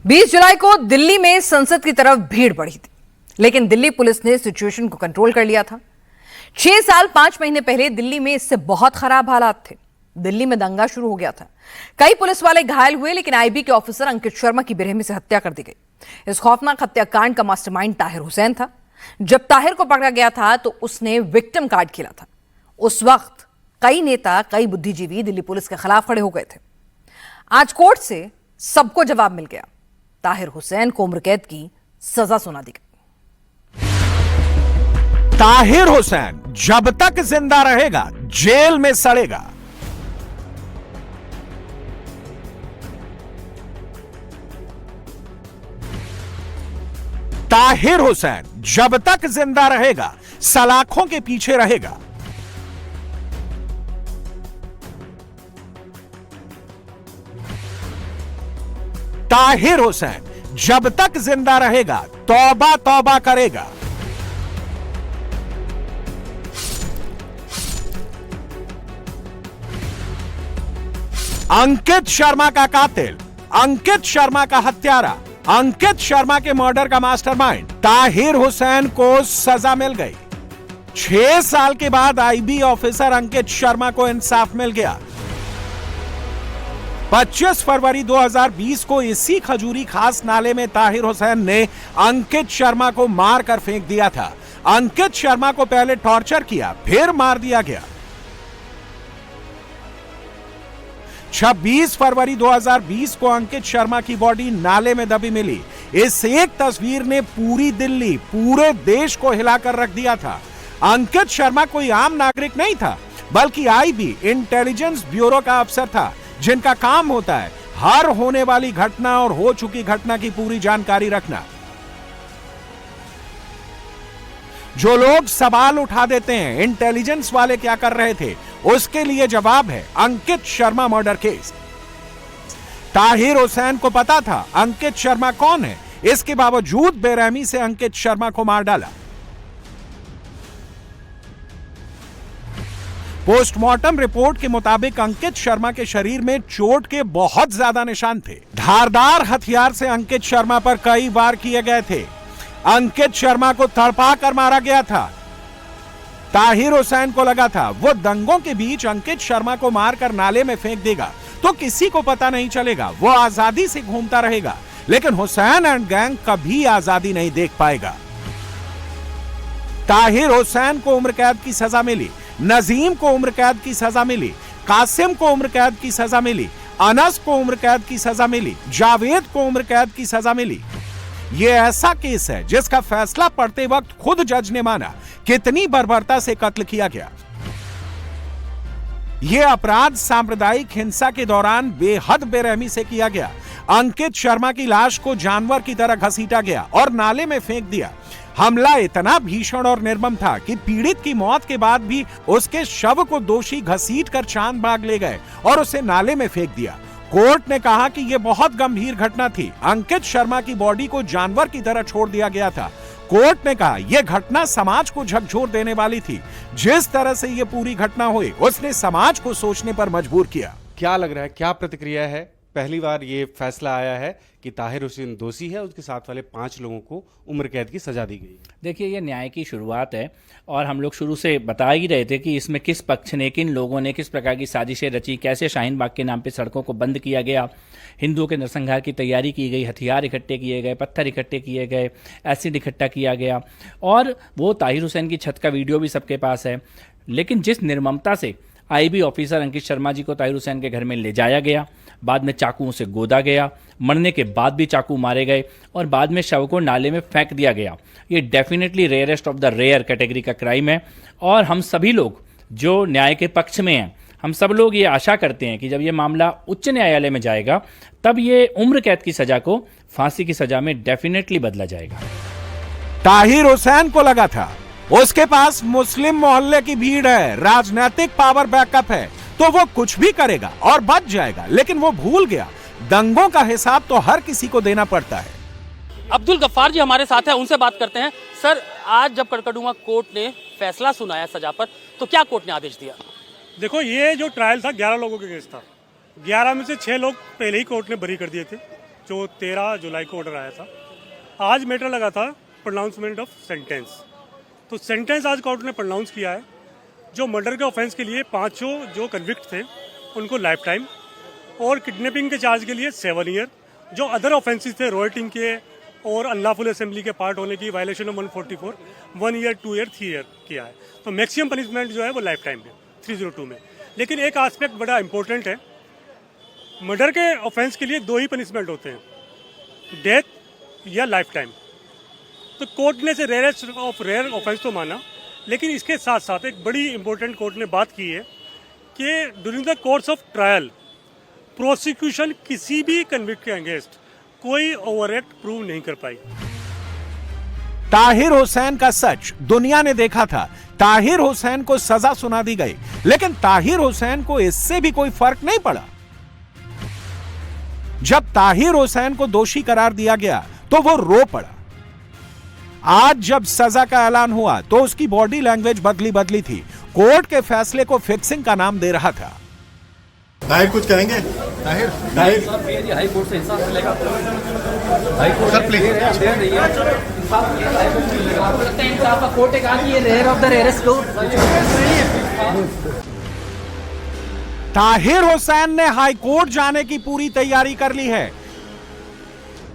20 जुलाई को दिल्ली में संसद की तरफ भीड़ बढ़ी थी, लेकिन दिल्ली पुलिस ने सिचुएशन को कंट्रोल कर लिया था। 6 साल 5 महीने पहले दिल्ली में इससे बहुत खराब हालात थे। दिल्ली में दंगा शुरू हो गया था, कई पुलिस वाले घायल हुए, लेकिन आईबी के ऑफिसर अंकित शर्मा की बेरहमी से हत्या कर दी गई। इस खौफनाक हत्याकांड का मास्टरमाइंड ताहिर हुसैन था। जब ताहिर को पकड़ा गया था तो उसने विक्टिम कार्ड खेला था। उस वक्त कई नेता, कई बुद्धिजीवी दिल्ली पुलिस के खिलाफ खड़े हो गए थे। आज कोर्ट से सबको जवाब मिल गया। ताहिर हुसैन को उम्र कैद की सजा सुना दी गई। ताहिर हुसैन जब तक जिंदा रहेगा जेल में सड़ेगा। ताहिर हुसैन जब तक जिंदा रहेगा सलाखों के पीछे रहेगा। ताहिर हुसैन जब तक जिंदा रहेगा तौबा तौबा करेगा। अंकित शर्मा का कातिल, अंकित शर्मा का हत्यारा, अंकित शर्मा के मर्डर का मास्टरमाइंड ताहिर हुसैन को सजा मिल गई। 6 साल के बाद आईबी ऑफिसर अंकित शर्मा को इंसाफ मिल गया। 25 फरवरी 2020 को इसी खजूरी खास नाले में ताहिर हुसैन ने अंकित शर्मा को मारकर फेंक दिया था। अंकित शर्मा को पहले टॉर्चर किया, फिर मार दिया गया। 26 फरवरी 2020 को अंकित शर्मा की बॉडी नाले में दबी मिली। इस एक तस्वीर ने पूरी दिल्ली, पूरे देश को हिलाकर रख दिया था। अंकित शर्मा कोई आम नागरिक नहीं था, बल्कि आईबी इंटेलिजेंस ब्यूरो का अफसर था, जिनका काम होता है हर होने वाली घटना और हो चुकी घटना की पूरी जानकारी रखना। जो लोग सवाल उठा देते हैं इंटेलिजेंस वाले क्या कर रहे थे, उसके लिए जवाब है अंकित शर्मा मर्डर केस। ताहिर हुसैन को पता था अंकित शर्मा कौन है, इसके बावजूद बेरहमी से अंकित शर्मा को मार डाला। पोस्टमार्टम रिपोर्ट के मुताबिक अंकित शर्मा के शरीर में चोट के बहुत ज्यादा निशान थे। धारदार हथियार से अंकित शर्मा पर कई वार किए गए थे। अंकित शर्मा को तड़पा कर मारा गया था। ताहिर हुसैन को लगा था वो दंगों के बीच अंकित शर्मा को मारकर नाले में फेंक देगा तो किसी को पता नहीं चलेगा, वो आजादी से घूमता रहेगा। लेकिन हुसैन एंड गैंग कभी आजादी नहीं देख पाएगा। ताहिर हुसैन को उम्र कैद की सजा मिली, नजीम को उम्र कैद की सजा मिली, कासिम को उम्र कैद की सजा मिली, अनस को उम्र कैद की सजा मिली, जावेद को उम्र कैद की सजा मिली। यह ऐसा केस है जिसका फैसला पढ़ते वक्त खुद जज ने माना कितनी बर्बरता से कत्ल किया गया। यह अपराध सांप्रदायिक हिंसा के दौरान बेहद बेरहमी से किया गया। अंकित शर्मा की लाश को जानवर की तरह घसीटा गया और नाले में फेंक दिया। हमला इतना भीषण और निर्मम था कि पीड़ित की मौत के बाद भी उसके शव को दोषी घसीटकर चांद बाग ले गए और उसे नाले में फेंक दिया। कोर्ट ने कहा कि यह बहुत गंभीर घटना थी। अंकित शर्मा की बॉडी को जानवर की तरह छोड़ दिया गया था। कोर्ट ने कहा यह घटना समाज को झकझोर देने वाली थी। जिस तरह से यह पूरी घटना हुई, उसने समाज को सोचने पर मजबूर किया। क्या लग रहा है, क्या प्रतिक्रिया है? पहली बार ये फैसला आया है कि ताहिर हुसैन दोषी है, उसके साथ वाले 5 लोगों को उम्र कैद की सजा दी गई। देखिए, ये न्याय की शुरुआत है और हम लोग शुरू से बता ही रहे थे कि इसमें किस पक्ष ने, किन लोगों ने किस प्रकार की साजिशें रची, कैसे शाहीन बाग के नाम पे सड़कों को बंद किया गया, हिंदुओं के नरसंहार की तैयारी की गई, हथियार इकट्ठे किए गए, पत्थर इकट्ठे किए गए, एसिड इकट्ठा किया गया। और वो ताहिर हुसैन की छत का वीडियो भी सबके पास है। लेकिन जिस निर्ममता से आईबी ऑफिसर अंकित शर्मा जी को ताहिर हुसैन के घर में ले जाया गया, बाद में चाकुओं से गोदा गया, मरने के बाद भी चाकू मारे गए और बाद में शव को नाले में फेंक दिया गया, ये definitely rarest of the rare category का क्राइम है। और हम सभी लोग जो न्याय के पक्ष में हैं, हम सब लोग ये आशा करते हैं कि जब ये मामला उच्च न्यायालय में जाएगा तब ये उम्र कैद की सजा को फांसी की सजा में डेफिनेटली बदला जाएगा। ताहिर हुसैन को लगा था उसके पास मुस्लिम मोहल्ले की भीड़ है, राजनीतिक पावर बैकअप है, तो वो कुछ भी करेगा और बच जाएगा। लेकिन वो भूल गया दंगों का हिसाब तो हर किसी को देना पड़ता है। अब्दुल गफ्फार जी हमारे साथ हैं, उनसे बात करते हैं। सर, आज जब कड़कड़डुमा कोर्ट ने फैसला सुनाया सजा पर, तो क्या कोर्ट ने आदेश दिया? देखो, ये जो ट्रायल था 11 लोगों के केस था। 11 में से 6 लोग पहले ही कोर्ट ने बरी कर दिए थे, जो 13 जुलाई को ऑर्डर आया था, आज मैटर लगा था प्रोनाउंसमेंट ऑफ सेंटेंस। तो सेंटेंस आज कोर्ट ने प्रोनाउंस किया है। जो मर्डर के ऑफेंस के लिए 5 जो कन्विक्ट थे उनको लाइफ टाइम, और किडनैपिंग के चार्ज के लिए 7 ईयर। जो अदर ऑफेंसेस थे रॉयटिंग के और अनलॉफुल असेंबली के पार्ट होने की violation of 144, 1 year, 2 year, 3 year किया है। तो मैक्सिमम पनिशमेंट जो है वो लाइफ टाइम है 302 में। लेकिन एक एस्पेक्ट बड़ा इंपॉर्टेंट है, मर्डर के ऑफेंस के लिए 2 ही पनिशमेंट होते हैं, डेथ या लाइफ टाइम। तो कोर्ट ने इसे रेयरेस्ट ऑफ रेयर ऑफेंस तो माना, लेकिन इसके साथ साथ एक बड़ी इंपॉर्टेंट कोर्ट ने बात की है कि during the course of trial prosecution किसी भी कन्विक्ट के अगेंस्ट कोई ओवर एक्ट प्रूव नहीं कर पाई। ताहिर हुसैन का सच दुनिया ने देखा था। ताहिर हुसैन को सजा सुना दी गई, लेकिन ताहिर हुसैन को इससे भी कोई फर्क नहीं पड़ा। जब ताहिर हुसैन को दोषी करार दिया गया तो वो रो पड़ा। आज जब सजा का ऐलान हुआ तो उसकी बॉडी लैंग्वेज बदली थी। कोर्ट के फैसले को फिक्सिंग का नाम दे रहा था। ताहिर कुछ कहेंगे? ताहिर हाई कोर्ट से इंसाफ मिलेगा। हाई कोर्ट सर प्लीज इंसाफ का कोर्ट एक आज ये rare of the rarest court. Tahir Hussain ने हाई कोर्ट जाने की पूरी तैयारी कर ली है।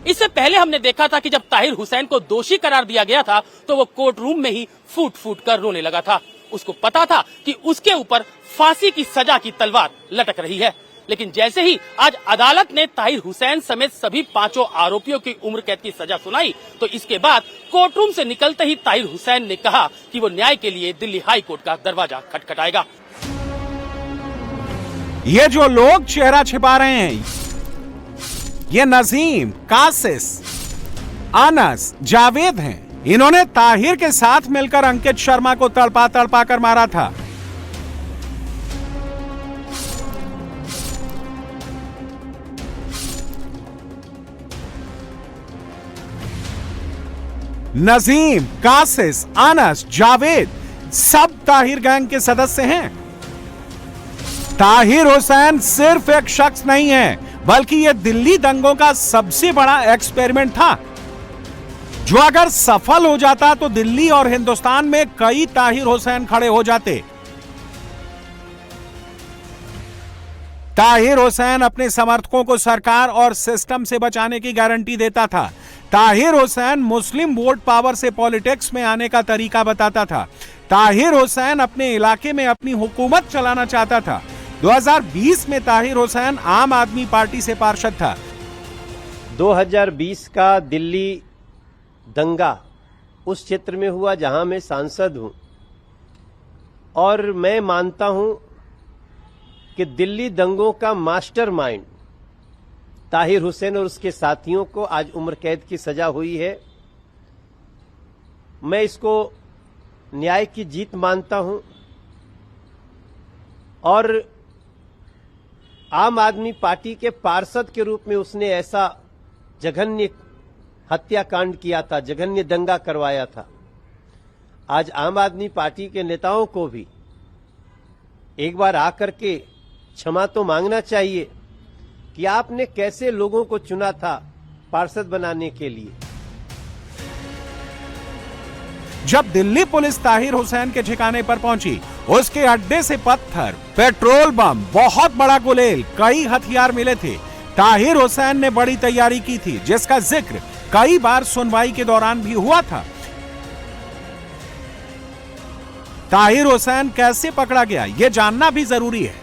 इससे पहले हमने देखा था कि जब ताहिर हुसैन को दोषी करार दिया गया था तो वो कोर्ट रूम में ही फूट फूट कर रोने लगा था। उसको पता था कि उसके ऊपर फांसी की सजा की तलवार लटक रही है। लेकिन जैसे ही आज अदालत ने ताहिर हुसैन समेत सभी 5 आरोपियों की उम्र कैद की सजा सुनाई, तो इसके बाद कोर्ट रूम से निकलते ही ताहिर हुसैन ने कहा कि वो न्याय के लिए दिल्ली हाई कोर्ट का दरवाजा खटखटाएगा। ये जो लोग चेहरा छिपा रहे हैं, ये नजीम, कासिस, अनस, जावेद हैं। इन्होंने ताहिर के साथ मिलकर अंकित शर्मा को तड़पा कर मारा था। नजीम, कासिस, अनस, जावेद सब ताहिर गैंग के सदस्य हैं। ताहिर हुसैन सिर्फ एक शख्स नहीं है, बल्कि यह दिल्ली दंगों का सबसे बड़ा एक्सपेरिमेंट था, जो अगर सफल हो जाता तो दिल्ली और हिंदुस्तान में कई ताहिर हुसैन खड़े हो जाते। ताहिर हुसैन अपने समर्थकों को सरकार और सिस्टम से बचाने की गारंटी देता था। ताहिर हुसैन मुस्लिम वोट पावर से पॉलिटिक्स में आने का तरीका बताता था। ताहिर हुसैन अपने इलाके में अपनी हुकूमत चलाना चाहता था। 2020 में ताहिर हुसैन आम आदमी पार्टी से पार्षद था। 2020 का दिल्ली दंगा उस क्षेत्र में हुआ जहां मैं सांसद हूं, और मैं मानता हूं कि दिल्ली दंगों का मास्टरमाइंड ताहिर हुसैन और उसके साथियों को आज उम्र कैद की सजा हुई है। मैं इसको न्याय की जीत मानता हूं, और आम आदमी पार्टी के पार्षद के रूप में उसने ऐसा जघन्य हत्याकांड किया था, जघन्य दंगा करवाया था। आज आम आदमी पार्टी के नेताओं को भी एक बार आकर के क्षमा तो मांगना चाहिए कि आपने कैसे लोगों को चुना था पार्षद बनाने के लिए। जब दिल्ली पुलिस ताहिर हुसैन के ठिकाने पर पहुंची, उसके अड्डे से पत्थर, पेट्रोल बम, बहुत बड़ा गुलेल, कई हथियार मिले थे। ताहिर हुसैन ने बड़ी तैयारी की थी, जिसका जिक्र कई बार सुनवाई के दौरान भी हुआ था। ताहिर हुसैन कैसे पकड़ा गया, यह जानना भी जरूरी है।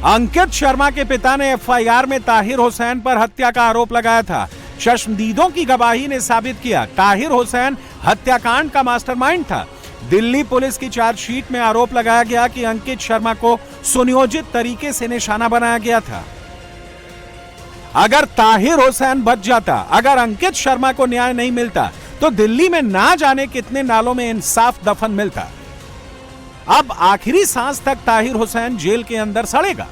अंकित शर्मा के पिता ने एफआईआर में ताहिर हुसैन पर हत्या का आरोप लगाया था। चश्मदीदों की गवाही ने साबित किया ताहिर हुसैन हत्याकांड का मास्टरमाइंड था। दिल्ली पुलिस की चार्जशीट में आरोप लगाया गया कि अंकित शर्मा को सुनियोजित तरीके से निशाना बनाया गया था। अगर ताहिर हुसैन बच जाता, अगर अंकित शर्मा को न्याय नहीं मिलता, तो दिल्ली में ना जाने कितने नालों में इंसाफ दफन मिलता। अब आखिरी सांस तक ताहिर हुसैन जेल के अंदर सड़ेगा।